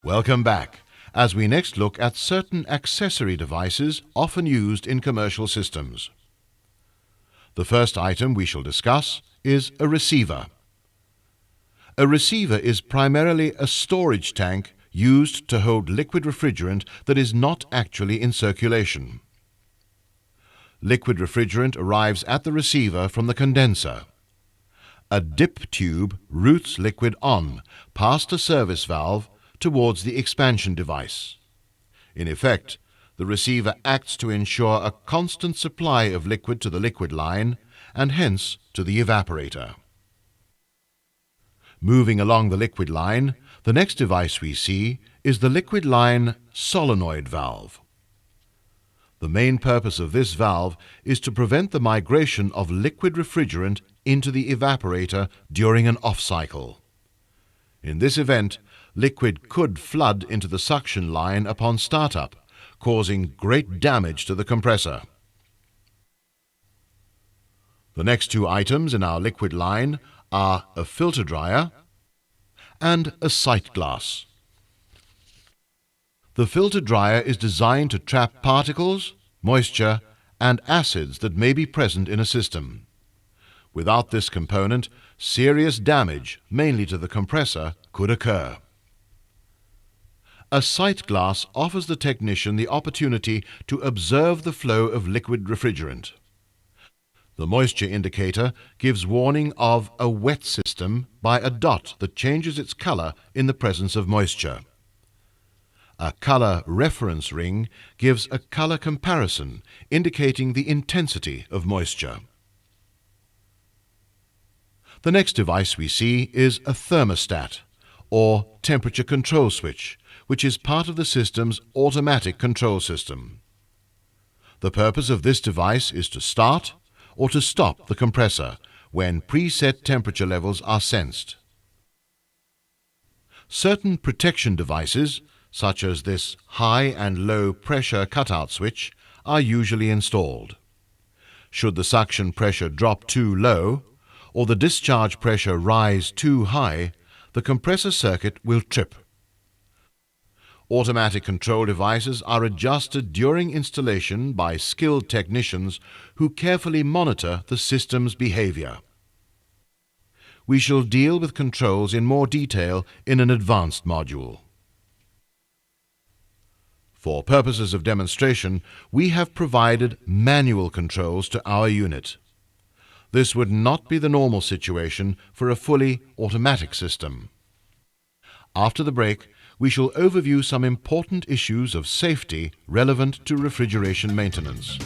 Welcome back, as we next look at certain accessory devices often used in commercial systems. The first item we shall discuss is a receiver. A receiver is primarily a storage tank used to hold liquid refrigerant that is not actually in circulation. Liquid refrigerant arrives at the receiver from the condenser. A dip tube routes liquid on, past a service valve, towards the expansion device. In effect, the receiver acts to ensure a constant supply of liquid to the liquid line and hence to the evaporator. Moving along the liquid line, the next device we see is the liquid line solenoid valve. The main purpose of this valve is to prevent the migration of liquid refrigerant into the evaporator during an off cycle. In this event, liquid could flood into the suction line upon startup, causing great damage to the compressor. The next two items in our liquid line are a filter dryer and a sight glass. The filter dryer is designed to trap particles, moisture, and acids that may be present in a system. Without this component, serious damage, mainly to the compressor, could occur. A sight glass offers the technician the opportunity to observe the flow of liquid refrigerant. The moisture indicator gives warning of a wet system by a dot that changes its color in the presence of moisture. A color reference ring gives a color comparison, indicating the intensity of moisture. The next device we see is a thermostat, or temperature control switch, which is part of the system's automatic control system. The purpose of this device is to start or to stop the compressor when preset temperature levels are sensed. Certain protection devices, such as this high and low pressure cutout switch, are usually installed. Should the suction pressure drop too low or the discharge pressure rise too high, the compressor circuit will trip. Automatic control devices are adjusted during installation by skilled technicians who carefully monitor the system's behavior. We shall deal with controls in more detail in an advanced module. For purposes of demonstration, we have provided manual controls to our unit. This would not be the normal situation for a fully automatic system. After the break, we shall overview some important issues of safety relevant to refrigeration maintenance.